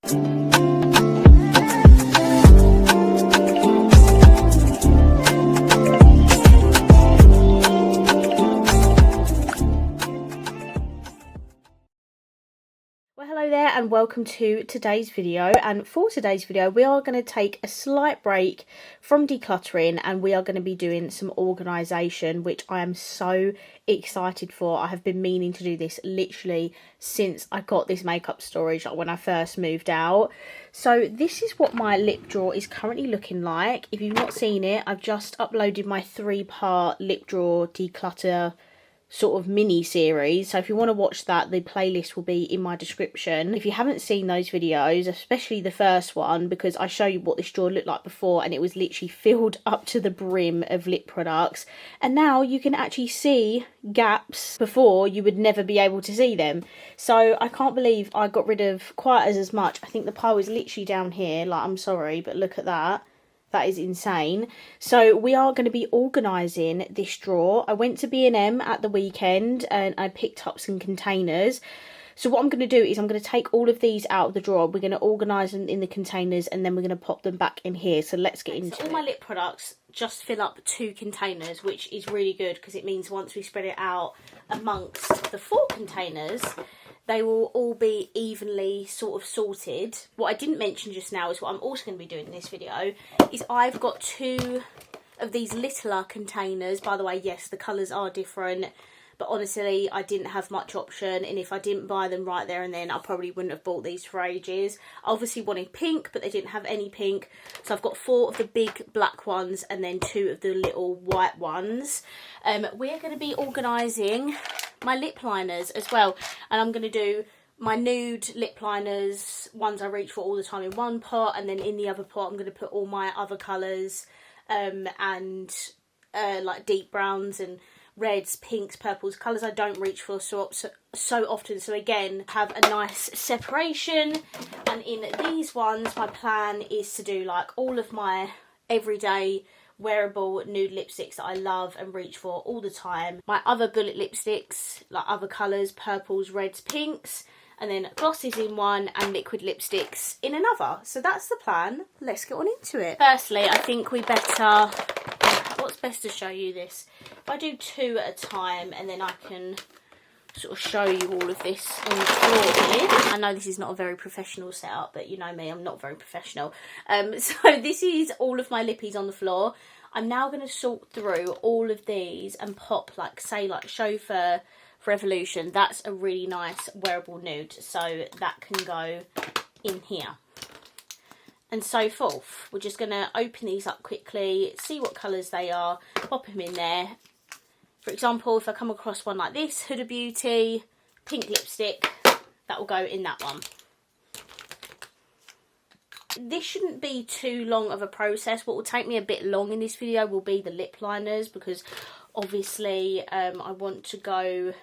Hello there and welcome to today's video, and for today's video we are going to take a slight break from decluttering and we are going to be doing some organisation, which I am so excited for. I have been meaning to do this literally since I got this makeup storage, like when I first moved out. So this is what my lip drawer is currently looking like. If you've not seen it, I've just uploaded my 3-part lip drawer declutter sort of mini series, so if you want to watch that, the playlist will be in my description. If you haven't seen those videos, especially the first one, because I show you what this drawer looked like before and it was literally filled up to the brim of lip products, and now you can actually see gaps before you would never be able to see them. So I can't believe I got rid of quite as much. I think the pile is literally down here, like, I'm sorry, but look at that. That is insane. So we are going to be organising this drawer. I went to B&M at the weekend and I picked up some containers. So what I'm going to do is I'm going to take all of these out of the drawer. We're going to organise them in the containers and then we're going to pop them back in here. So let's get into it. All my lip products just fill up 2 containers, which is really good because it means once we spread it out amongst the 4 containers, they will all be evenly sort of sorted. What I didn't mention just now is what I'm also going to be doing in this video is I've got 2 of these littler containers. By the way, yes, the colours are different, but honestly, I didn't have much option, and if I didn't buy them right there and then, I probably wouldn't have bought these for ages. I obviously wanted pink, but they didn't have any pink, so I've got 4 of the big black ones and then 2 of the little white ones. We're going to be organising my lip liners as well, and I'm going to do my nude lip liners, ones I reach for all the time, in one pot, and then in the other pot I'm going to put all my other colours and like deep browns and reds, pinks, purples, colours I don't reach for so often. So again, have a nice separation. And in these ones, my plan is to do like all of my everyday wearable nude lipsticks that I love and reach for all the time. My other bullet lipsticks, like other colours, purples, reds, pinks, and then glosses in one and liquid lipsticks in another. So that's the plan. Let's get on into it. Firstly, I think we better, what's best to show you this? If I do 2 at a time and then I can sort of show you all of this on the floor here. I know this is not a very professional setup, but you know me, I'm not very professional. So this is all of my lippies on the floor. I'm now going to sort through all of these and pop, like, say, like Chauffeur Revolution. That's a really nice wearable nude, so that can go in here. And so forth. We're just going to open these up quickly, see what colours they are, pop them in there. For example, if I come across one like this, Huda Beauty, pink lipstick, that will go in that one. This shouldn't be too long of a process. What will take me a bit long in this video will be the lip liners, because obviously I want to go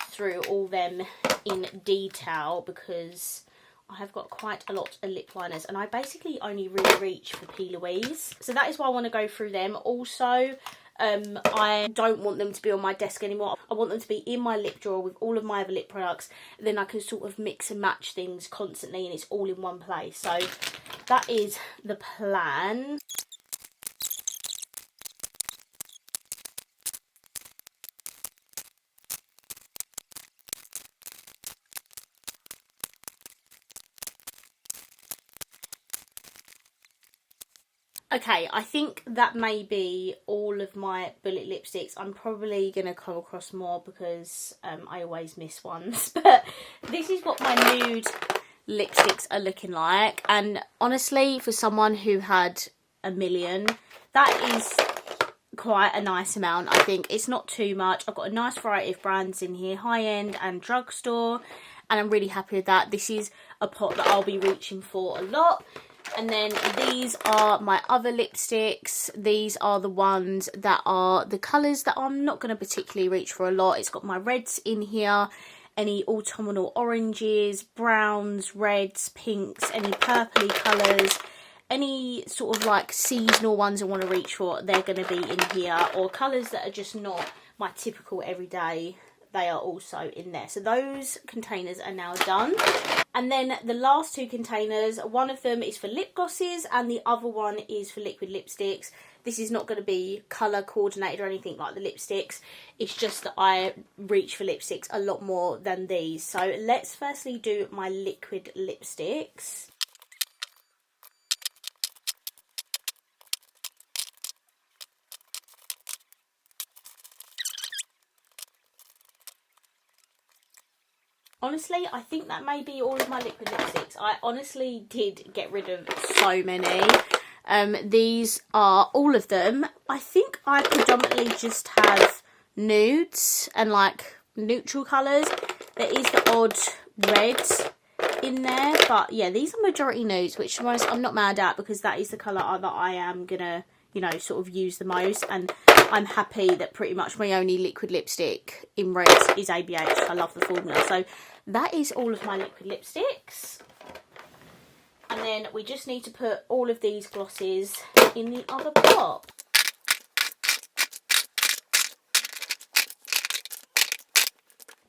through all them in detail, because I have got quite a lot of lip liners and I basically only really reach for P. Louise. So that is why I want to go through them. Also, I don't want them to be on my desk anymore. I want them to be in my lip drawer with all of my other lip products. Then I can sort of mix and match things constantly and it's all in one place. So that is the plan. Okay, I think that may be all of my bullet lipsticks. I'm probably going to come across more because I always miss ones. But this is what my nude lipsticks are looking like. And honestly, for someone who had a million, that is quite a nice amount. I think it's not too much. I've got a nice variety of brands in here, high-end and drugstore. And I'm really happy with that. This is a pot that I'll be reaching for a lot. And then these are my other lipsticks. These are the ones that are the colours that I'm not going to particularly reach for a lot. It's got my reds in here, any autumnal oranges, browns, reds, pinks, any purpley colours, any sort of like seasonal ones I want to reach for, they're going to be in here, or colours that are just not my typical everyday they are also in there. So those containers are now done. And then the last two containers, one of them is for lip glosses and the other one is for liquid lipsticks. This is not going to be colour coordinated or anything like the lipsticks. It's just that I reach for lipsticks a lot more than these. So let's firstly do my liquid lipsticks. Honestly, I think that may be all of my liquid lipsticks. I honestly did get rid of so many. These are all of them. I think I predominantly just have nudes and like neutral colours. There is the odd red in there, but yeah, these are majority nudes, which I'm not mad at because that is the colour that I am gonna, you know, sort of use the most. And I'm happy that pretty much my only liquid lipstick in red is ABH. I love the formula. So that is all of my liquid lipsticks. And then we just need to put all of these glosses in the other pot.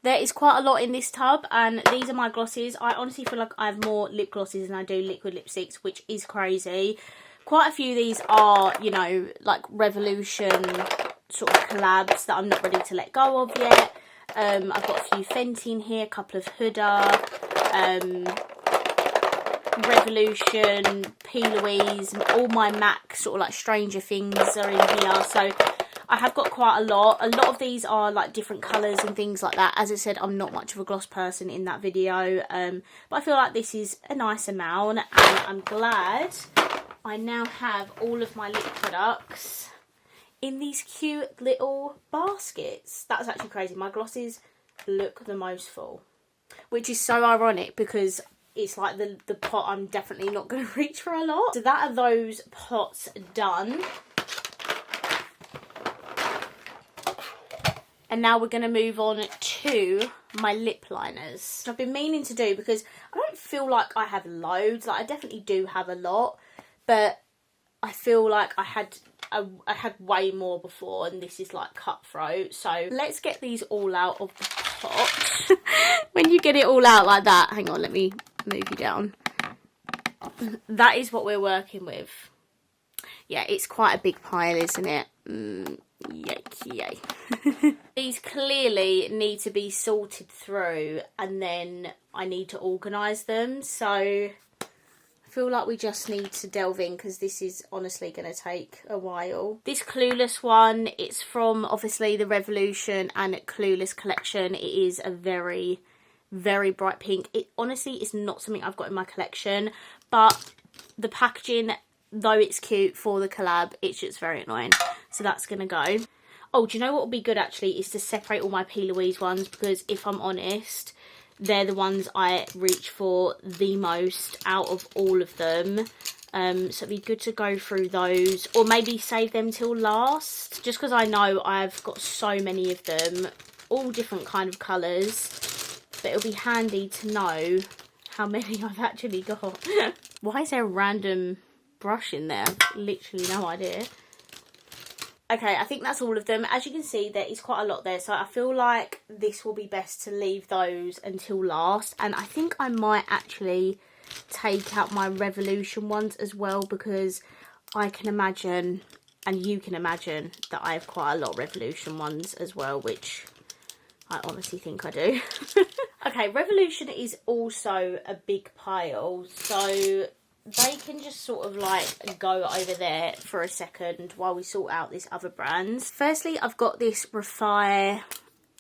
There is quite a lot in this tub, and these are my glosses. I honestly feel like I have more lip glosses than I do liquid lipsticks, which is crazy. Quite a few of these are, you know, like Revolution sort of collabs that I'm not ready to let go of yet. I've got a few Fenty in here, a couple of Huda, Revolution, P. Louise, all my MAC sort of like Stranger Things are in here. So I have got quite a lot. A lot of these are like different colours and things like that. As I said, I'm not much of a gloss person in that video. But I feel like this is a nice amount, and I'm glad I now have all of my lip products in these cute little baskets. That's actually crazy. My glosses look the most full, which is so ironic because it's like the pot I'm definitely not going to reach for a lot. So that are those pots done. And now we're going to move on to my lip liners. I've been meaning to do because I don't feel like I have loads. Like I definitely do have a lot, but I feel like I had way more before, and this is like cutthroat. So let's get these all out of the pot. When you get it all out like that, hang on, let me move you down. That is what we're working with. Yeah, it's quite a big pile, isn't it? Yay. These clearly need to be sorted through, and then I need to organise them. So I feel like we just need to delve in because this is honestly going to take a while. This Clueless one, it's from obviously the Revolution and Clueless collection. It is a very, very bright pink. It honestly is not something I've got in my collection, but the packaging, though it's cute for the collab, it's just very annoying. So that's going to go. Oh, do you know what would be good actually is to separate all my P. Louise ones, because if I'm honest, they're the ones I reach for the most out of all of them. So it'd be good to go through those, or maybe save them till last, just because I know I've got so many of them, all different kind of colours, but it'll be handy to know how many I've actually got. Why is there a random brush in there? Literally no idea. Okay, I think that's all of them. As you can see, there is quite a lot there, so I feel like this will be best to leave those until last. And I think I might actually take out my Revolution ones as well, because I can imagine, and you can imagine, that I have quite a lot of Revolution ones as well, which I honestly think I do. Okay, Revolution is also a big pile, so they can just sort of like go over there for a second while we sort out this other brands. Firstly, I've got this Morphe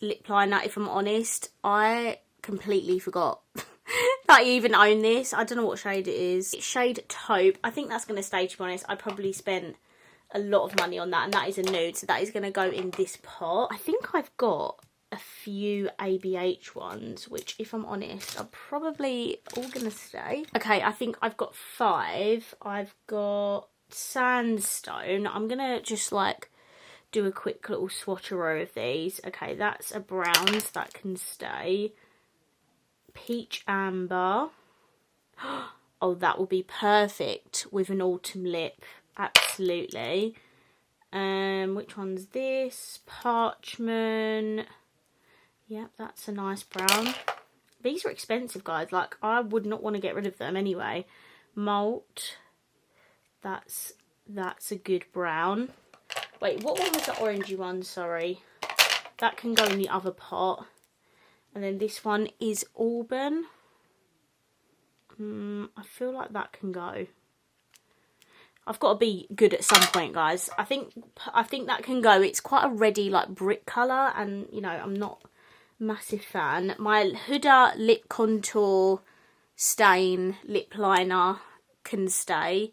lip liner. If I'm honest, I completely forgot that I even own this. I don't know what shade it is. It's shade Taupe. I think that's going to stay, to be honest. I probably spent a lot of money on that, and that is a nude, so that is going to go in this pot. I think I've got a few ABH ones, which if I'm honest are probably all gonna stay. Okay, I think I've got 5. I've got Sandstone. I'm gonna just like do a quick little swatcheroo of these. Okay, that's a brown, so that can stay. Peach Amber. Oh, that will be perfect with an autumn lip. Absolutely. Which one's this? Parchment. Yep, that's a nice brown. These are expensive, guys. Like, I would not want to get rid of them anyway. Malt. That's a good brown. Wait, what one was the orangey one? Sorry. That can go in the other pot. And then this one is Auburn. I feel like that can go. I've got to be good at some point, guys. I think that can go. It's quite a reddy, like, brick colour. And, you know, I'm not a massive fan. My Huda Lip Contour Stain Lip Liner can stay.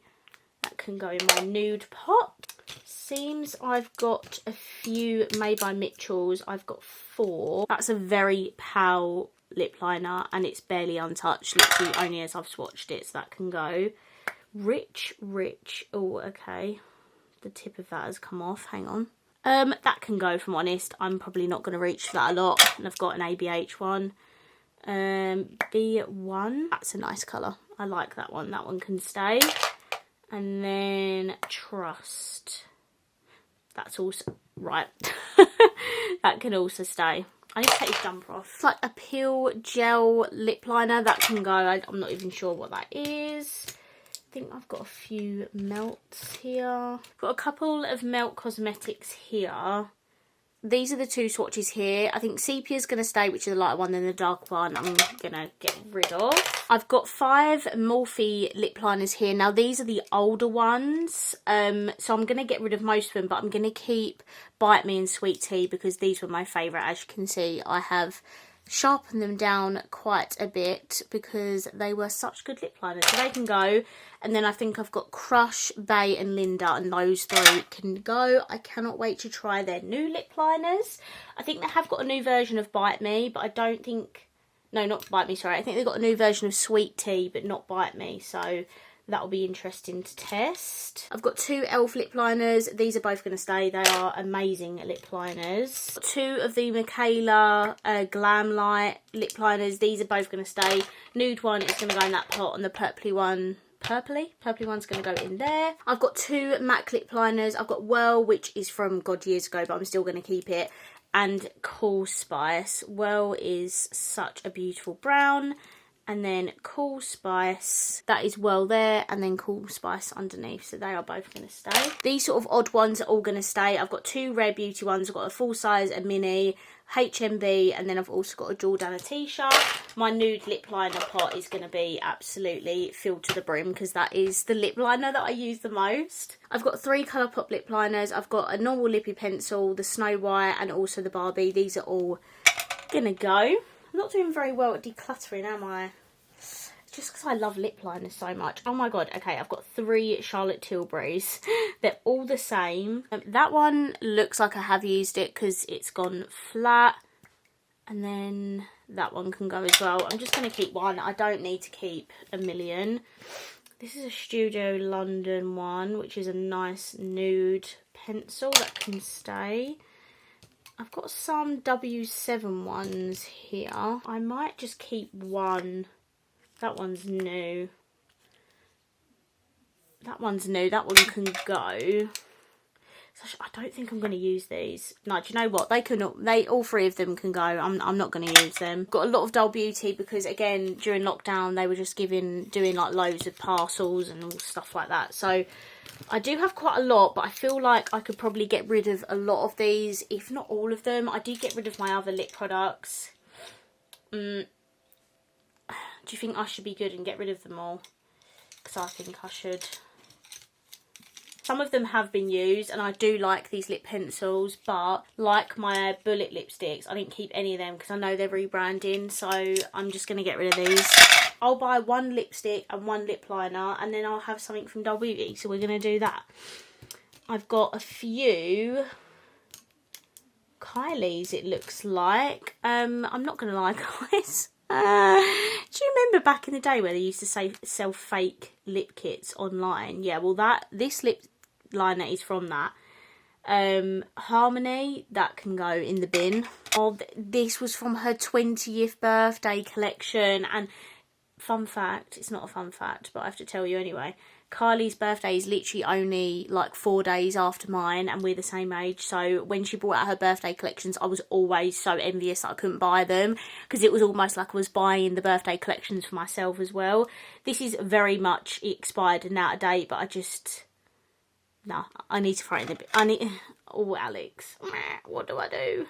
That can go in my nude pot. Seems I've got a few made by Mitchell's. I've got 4. That's a very pale lip liner and it's barely untouched, literally only as I've swatched it, so that can go. Rich. Oh, okay. The tip of that has come off. Hang on. That can go, if I'm honest. I'm probably not going to reach for that a lot. And I've got an ABH one. B1. That's a nice colour. I like that one. That one can stay. And then Trust. That's also... Right. That can also stay. I need to take this jumper off. It's like a Peel Gel Lip Liner. That can go. I'm not even sure what that is. I think I've got a few melts here. Got a couple of Melt Cosmetics here. These are the 2 swatches here. I think Sepia is going to stay, which is the lighter one, and the dark one I'm going to get rid of. I've got 5 Morphe lip liners here. Now, these are the older ones. So I'm going to get rid of most of them, but I'm going to keep Bite Me and Sweet Tea because these were my favourite. As you can see, I have sharpened them down quite a bit because they were such good lip liners. So they can go. And then I think I've got Crush, Bay and Linda, and those 3 can go. I cannot wait to try their new lip liners. I think they have got a new version of Bite Me, but I don't think... No, not Bite Me, sorry. I think they've got a new version of Sweet Tea, but not Bite Me. So that'll be interesting to test. I've got 2 e.l.f. lip liners. These are both going to stay. They are amazing lip liners. 2 of the Michaela Glam Light lip liners. These are both going to stay. Nude one is going to go in that pot, and the purpley one... Purpley one's going to go in there. I've got 2 MAC lip liners. I've got Well, which is from God years ago, but I'm still going to keep it. And Cool Spice. Well is such a beautiful brown. And then Cool Spice. That is Well there. And then Cool Spice underneath. So they are both going to stay. These sort of odd ones are all going to stay. I've got 2 Rare Beauty ones. I've got a full size, a mini, HMB, and then I've also got a Jordana t-shirt. My nude lip liner pot is going to be absolutely filled to the brim because that is the lip liner that I use the most. I've got 3 Colourpop lip liners. I've got a normal lippy pencil, the Snow White, and also the Barbie. These are all going to go. I'm not doing very well at decluttering, am I? Just because I love lip liners so much. Oh my god. Okay, I've got 3 Charlotte Tilburys. They're all the same. That one looks like I have used it because it's gone flat. And then that one can go as well. I'm just going to keep one. I don't need to keep a million. This is a Studio London one, which is a nice nude pencil that can stay. I've got some W7 ones here. I might just keep one. That one's new. That one's new. That one can go. So I don't think I'm going to use these. No, do you know what? All 3 of them can go. I'm not going to use them. Got a lot of Dull Beauty because, again, during lockdown, they were just doing like loads of parcels and all stuff like that. So I do have quite a lot, but I feel like I could probably get rid of a lot of these, if not all of them. I did get rid of my other lip products. Do you think I should be good and get rid of them all? Because I think I should. Some of them have been used, and I do like these lip pencils, but like my Bullet lipsticks, I didn't keep any of them because I know they're rebranding, so I'm just going to get rid of these. I'll buy 1 lipstick and 1 lip liner, and then I'll have something from Dull Beauty, so we're going to do that. I've got a few Kylie's, it looks like. I'm not going to lie, guys. Do you remember back in the day where they used to sell fake lip kits online? Yeah, well this lip liner is from that. Harmony, that can go in the bin. Oh, this was from her 20th birthday collection, and fun fact, it's not a fun fact, but I have to tell you anyway. Kylie's birthday is literally only like 4 days after mine, and we're the same age. So when she brought out her birthday collections, I was always so envious that I couldn't buy them, because it was almost like I was buying the birthday collections for myself as well. This is very much expired and out of date, but I just... no, I need to throw it in the bin. Oh, Alex, what do I do?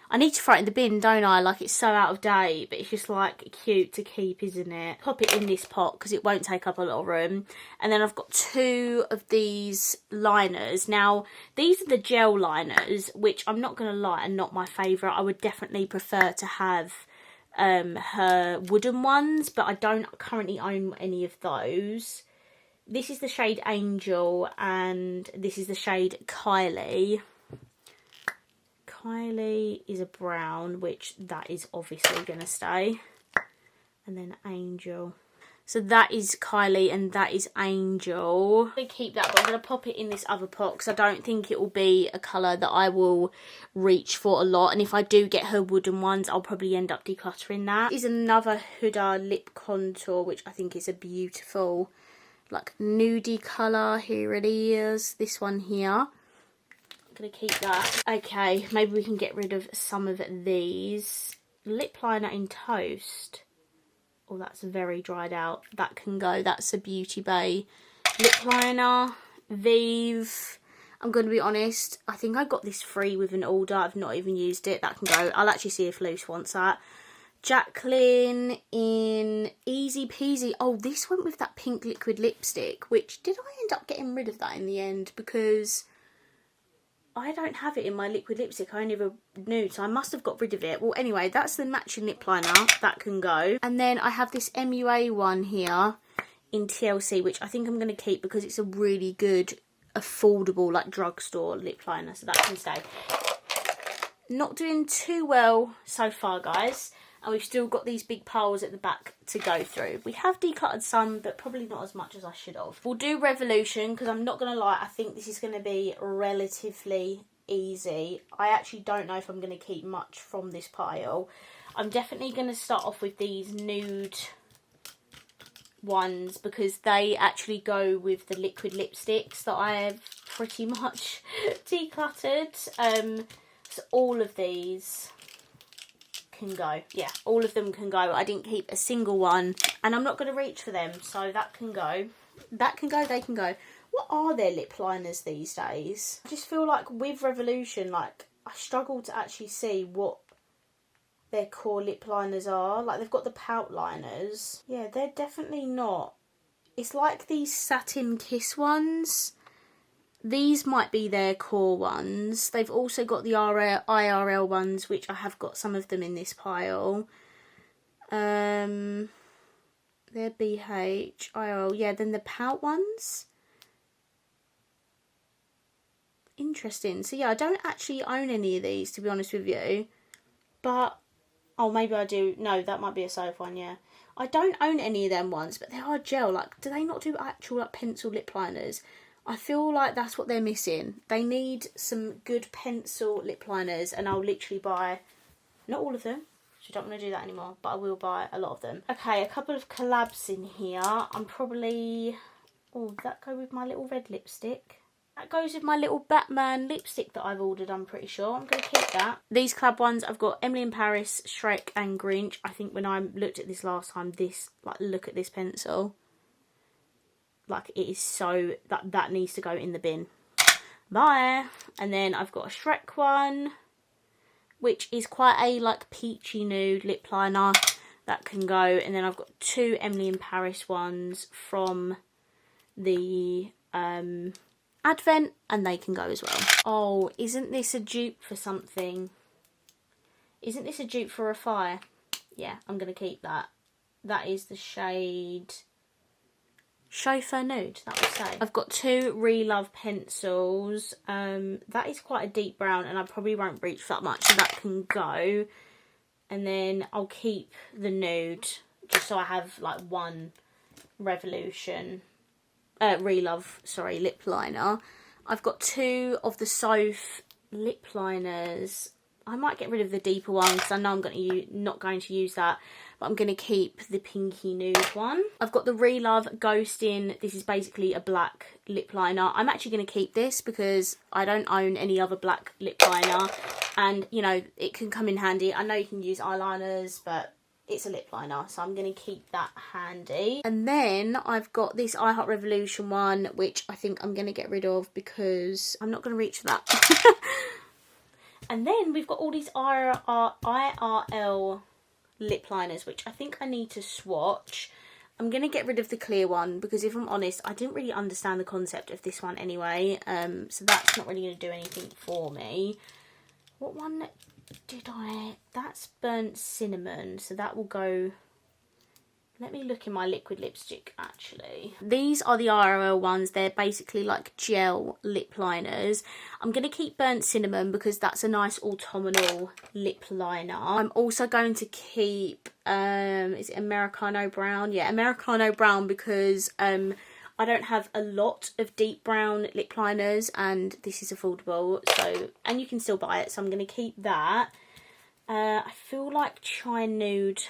I need to throw it in the bin, don't I? Like, it's so out of date, but it's just, like, cute to keep, isn't it? Pop it in this pot, because it won't take up a lot of room. And then I've got 2 of these liners. Now, these are the gel liners, which I'm not going to lie, are not my favourite. I would definitely prefer to have her wooden ones, but I don't currently own any of those. This is the shade Angel, and this is the shade Kylie. Kylie is a brown, which that is obviously going to stay. And then Angel. So that is Kylie and that is Angel. I'm going to keep that, but I'm going to pop it in this other pot because I don't think it will be a colour that I will reach for a lot. And if I do get her wooden ones, I'll probably end up decluttering that. This is another Huda lip contour, which I think is a beautiful, like, nudie colour. Here it is. This one here. Gonna keep that. Okay, maybe we can get rid of some of these. Lip liner in Toast. Oh, that's very dried out. That can go. That's a Beauty Bay lip liner. Vive. I'm going to be honest, I think I got this free with an order. I've not even used it. That can go. I'll actually see if Luce wants that. Jacqueline in Easy Peasy. Oh, this went with that pink liquid lipstick, which, did I end up getting rid of that in the end? Because I don't have it in my liquid lipstick. I only have a nude, so I must have got rid of it. Well, anyway, that's the matching lip liner. That can go. And then I have this MUA one here in TLC, which I think I'm going to keep because it's a really good, affordable, like, drugstore lip liner. So that can stay. Not doing too well so far, guys. And we've still got these big piles at the back to go through. We have decluttered some, but probably not as much as I should have. We'll do Revolution, because I'm not going to lie, I think this is going to be relatively easy. I actually don't know if I'm going to keep much from this pile. I'm definitely going to start off with these nude ones, because they actually go with the liquid lipsticks that I have pretty much decluttered. So all of these can go. Yeah, all of them can go. I didn't keep a single one, and I'm not going to reach for them, so that can go. That can go, they can go. What are their lip liners these days? I just feel like with Revolution, like, I struggle to actually see what their core lip liners are. Like, they've got the pout liners. Yeah, they're definitely not. It's like these Satin Kiss ones. These might be their core ones. They've also got the IRL ones, which I have got some of them in this pile. They're BH, IRL. Yeah, then the pout ones. Interesting. So yeah, I don't actually own any of these, to be honest with you. But, oh, maybe I do. No, that might be a soap one, yeah. I don't own any of them ones, but they are gel. Like, do they not do actual, like, pencil lip liners? I feel like that's what they're missing. They need some good pencil lip liners, and I'll literally buy, not all of them, so I don't want to do that anymore, but I will buy a lot of them. Okay, a couple of collabs in here. I'm probably, oh, does that go with my little red lipstick? That goes with my little Batman lipstick that I've ordered, I'm pretty sure. I'm going to keep that. These collab ones, I've got Emily in Paris, Shrek and Grinch. I think when I looked at this last time, this, like, look at this pencil. Like, it is so, that needs to go in the bin. Bye. And then I've got a Shrek one, which is quite a, like, peachy nude lip liner. That can go. And then I've got 2 Emily in Paris ones from the Advent, and they can go as well. Oh, isn't this a dupe for something? Isn't this a dupe for a fire? Yeah, I'm going to keep that. That is the shade Chauffeur Nude, that would say. I've got 2 Relove pencils. That is quite a deep brown, and I probably won't reach for that much, so that can go. And then I'll keep the nude, just so I have, like, one Revolution, Relove, sorry, lip liner. I've got 2 of the Soph lip liners. I might get rid of the deeper one because I know I'm not going to use that. But I'm going to keep the pinky nude one. I've got the Relove Ghosting. This is basically a black lip liner. I'm actually going to keep this because I don't own any other black lip liner. And, you know, it can come in handy. I know you can use eyeliners, but it's a lip liner. So I'm going to keep that handy. And then I've got this I Heart Revolution one, which I think I'm going to get rid of because I'm not going to reach for that. And then we've got all these IRL lip liners, which I think I need to swatch. I'm going to get rid of the clear one because if I'm honest, I didn't really understand the concept of this one anyway. So that's not really going to do anything for me. What one did I... That's Burnt Cinnamon, so that will go... Let me look in my liquid lipstick, actually. These are the IRL ones. They're basically like gel lip liners. I'm going to keep Burnt Cinnamon because that's a nice autumnal lip liner. I'm also going to keep, is it Americano Brown? Yeah, Americano Brown because I don't have a lot of deep brown lip liners and this is affordable. So, and you can still buy it, so I'm going to keep that. I feel like Chai Nude...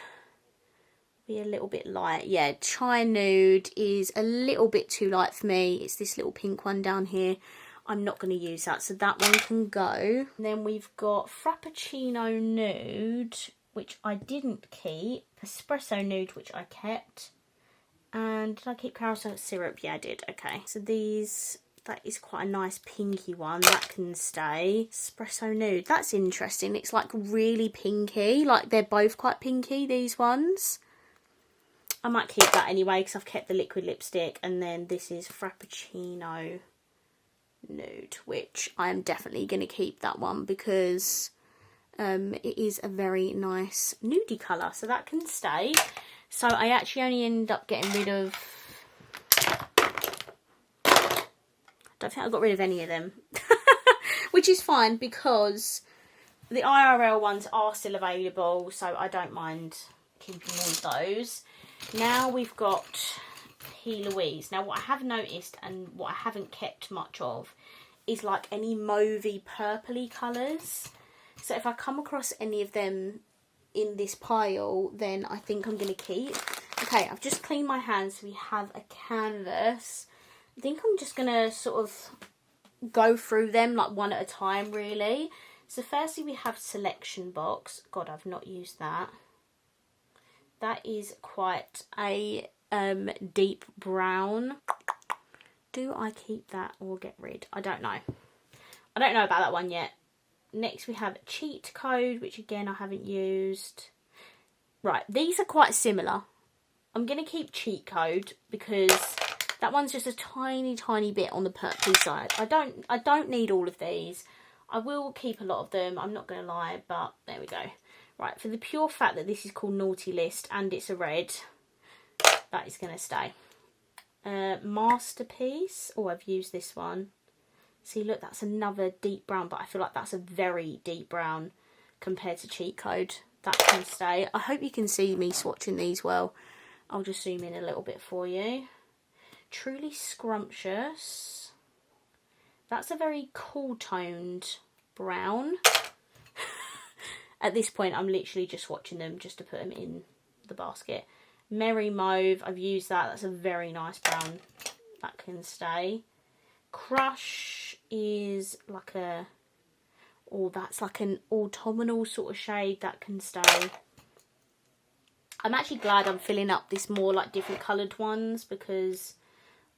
be a little bit light. Yeah, Chai Nude is a little bit too light for me. It's this little pink one down here. I'm not going to use that, so that one can go. And then we've got Frappuccino Nude, which I didn't keep. Espresso Nude, which I kept. And did I keep carousel syrup? Yeah, I did. Okay. So these... That is quite a nice pinky one. That can stay. Espresso Nude. That's interesting. It's like really pinky. Like they're both quite pinky, these ones. I might keep that anyway because I've kept the liquid lipstick. And then this is Frappuccino Nude, which I am definitely going to keep that one because it is a very nice nudie colour. So that can stay. So I actually only end up getting rid of... I don't think I got rid of any of them. Which is fine because the IRL ones are still available. So I don't mind keeping all of those. Now we've got Louise. Now what I have noticed and what I haven't kept much of is like any mauvey purpley colours. So if I come across any of them in this pile, then I think I'm going to keep. Okay, I've just cleaned my hands. So we have a canvas. I think I'm just going to sort of go through them like one at a time really. So firstly we have Selection Box. God, I've not used that. That is quite a deep brown. Do I keep that or get rid? I don't know. I don't know about that one yet. Next we have Cheat Code, which again I haven't used. Right, these are quite similar. I'm going to keep Cheat Code because that one's just a tiny bit on the purpley side. I don't need all of these. I will keep a lot of them, I'm not going to lie, but there we go. Right, for the pure fact that this is called Naughty List and it's a red, that is going to stay. Masterpiece. Oh, I've used this one. See, look, that's another deep brown, but I feel like that's a very deep brown compared to Cheat Code. That can stay. I hope you can see me swatching these well. I'll just zoom in a little bit for you. Truly Scrumptious. That's a very cool toned brown. At this point, I'm literally just swatching them just to put them in the basket. Merry Mauve, I've used that. That's a very nice brown. That can stay. Crush is like a... Oh, that's like an autumnal sort of shade. That can stay. I'm actually glad I'm filling up this more like different coloured ones because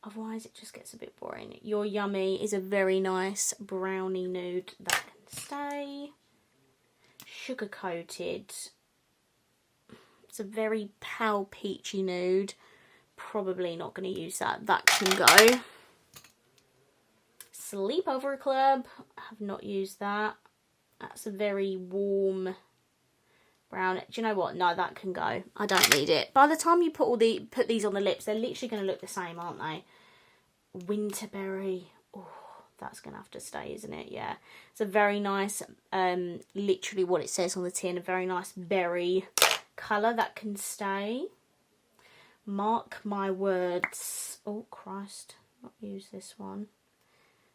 otherwise it just gets a bit boring. You're Yummy is a very nice brownie nude. That can stay. Sugar Coated. It's a very pale peachy nude. Probably not going to use that. That can go. Sleepover Club. I have not used that. That's a very warm brown. Do you know what? No, that can go. I don't need it. By the time you put these on the lips, they're literally going to look the same, aren't they? Winterberry. Oh, that's going to have to stay, isn't it? Yeah. It's a very nice, literally what it says on the tin, a very nice berry colour. That can stay. Mark My Words. Oh, Christ. Not use this one.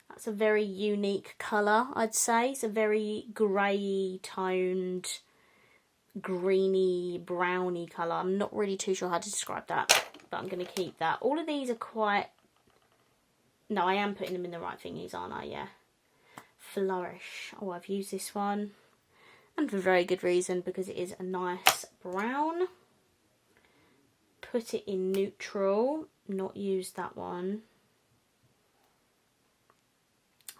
That's a very unique colour, I'd say. It's a very grey toned, greeny, browny colour. I'm not really too sure how to describe that, but I'm going to keep that. All of these are quite... No, I am putting them in the right thingies, aren't I? Yeah. Flourish. Oh, I've used this one. And for very good reason, because it is a nice brown. Put it in neutral. Not used that one.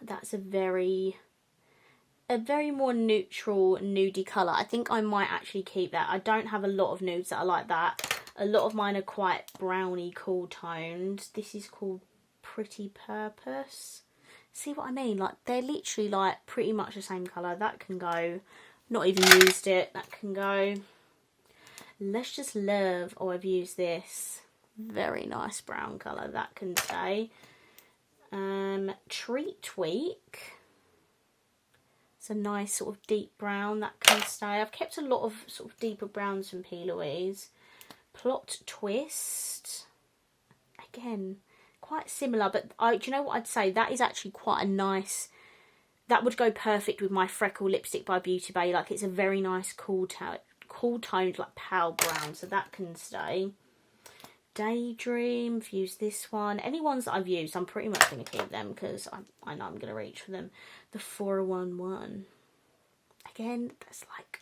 That's a very more neutral, nudie colour. I think I might actually keep that. I don't have a lot of nudes that are like that. A lot of mine are quite browny, cool toned. This is called Pretty Purpose. See what I mean? Like, they're literally like pretty much the same colour. That can go. Not even used it. That can go. Let's Just Love. Oh, I've used this. Very nice brown colour. That can stay. Treat Tweak. It's a nice sort of deep brown. That can stay. I've kept a lot of sort of deeper browns from P. Louise. Plot Twist. Again, quite similar, but do you know what I'd say? That is actually quite a nice... That would go perfect with my Freckle lipstick by Beauty Bay. Like, it's a very nice cool toned, like, pale brown. So that can stay. Daydream. I've used this one. Any ones that I've used, I'm pretty much going to keep them because I know I'm going to reach for them. The 411. Again, that's like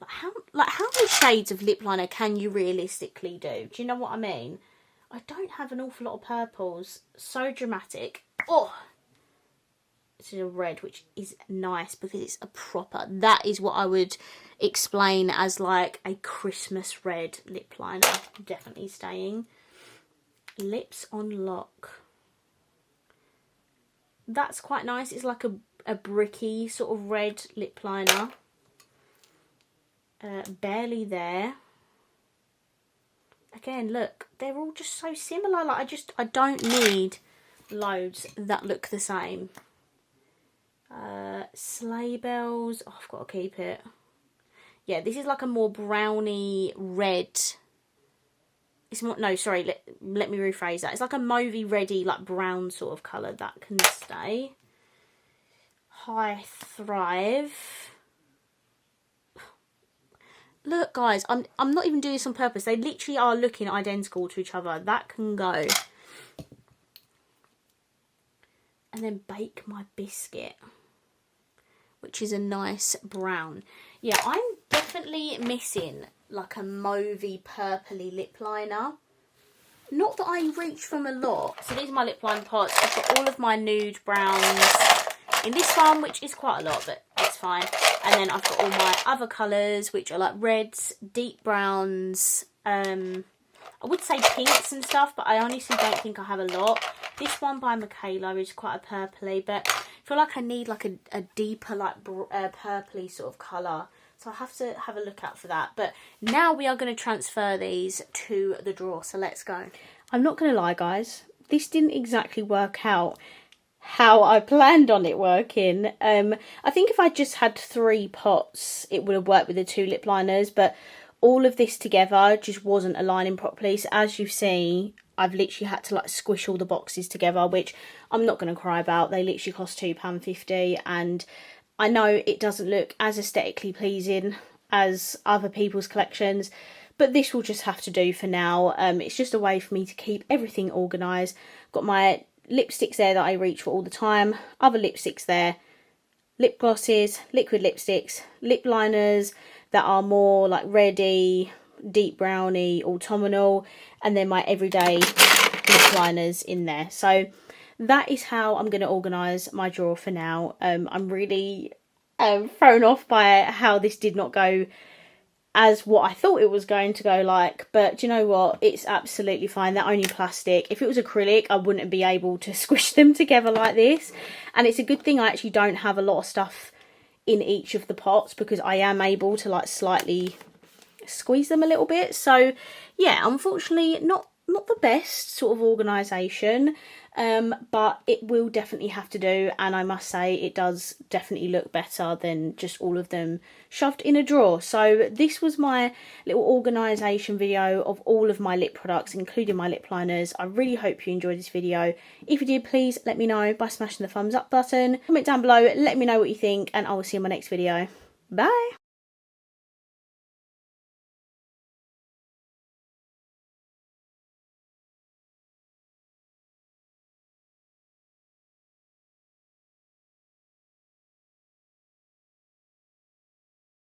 how many shades of lip liner can you realistically do? Do you know what I mean? I don't have an awful lot of purples. So dramatic. Oh, it's a red, which is nice because it's a proper... That is what I would explain as like a Christmas red lip liner. Definitely staying. Lips on Lock. That's quite nice. It's like a bricky sort of red lip liner. Barely There. Again, look, they're all just so similar. Like, I don't need loads that look the same. Sleigh Bells. Oh, I've got to keep it. Yeah, this is like a more browny red. It's more, no, sorry, let me rephrase that. It's like a mauvey reddy, like brown sort of colour. That can stay. High Thrive. Look, guys, I'm not even doing this on purpose. They literally are looking identical to each other. That can go. And then Bake My Biscuit, which is a nice brown. Yeah, I'm definitely missing like a mauvey purpley lip liner. Not that I reach from a lot. So these are my lip liner pots. I've got all of my nude browns in this one, which is quite a lot, but it's fine. And then I've got all my other colours, which are like reds, deep browns, I would say pinks and stuff, but I honestly don't think I have a lot. This one by Michaela is quite a purpley, but I feel like I need like a deeper, like purpley sort of colour. So I have to have a look out for that. But now we are going to transfer these to the drawer. So let's go. I'm not going to lie, guys. This didn't exactly work out how I planned on it working. I think if I just had 3 pots, it would have worked with the 2 lip liners. But all of this together just wasn't aligning properly. So as you see, I've literally had to like squish all the boxes together, which I'm not going to cry about. They literally cost £2.50, and I know it doesn't look as aesthetically pleasing as other people's collections, but this will just have to do for now. It's just a way for me to keep everything organised. Got my lipsticks there that I reach for all the time, other lipsticks there, lip glosses, liquid lipsticks, lip liners that are more like reddy, deep browny, autumnal, and then my everyday lip liners in there. So that is how I'm going to organise my drawer for now. I'm really thrown off by how this did not go as what I thought it was going to go like. But do you know what? It's absolutely fine. They're only plastic. If it was acrylic, I wouldn't be able to squish them together like this. And it's a good thing I actually don't have a lot of stuff in each of the pots, because I am able to like slightly squeeze them a little bit. So yeah, unfortunately not not the best sort of organisation, but it will definitely have to do, and I must say it does definitely look better than just all of them shoved in a drawer. So this was my little organisation video of all of my lip products, including my lip liners. I really hope you enjoyed this video. If you did, please let me know by smashing the thumbs up button. Comment down below, let me know what you think, and I will see you in my next video. Bye!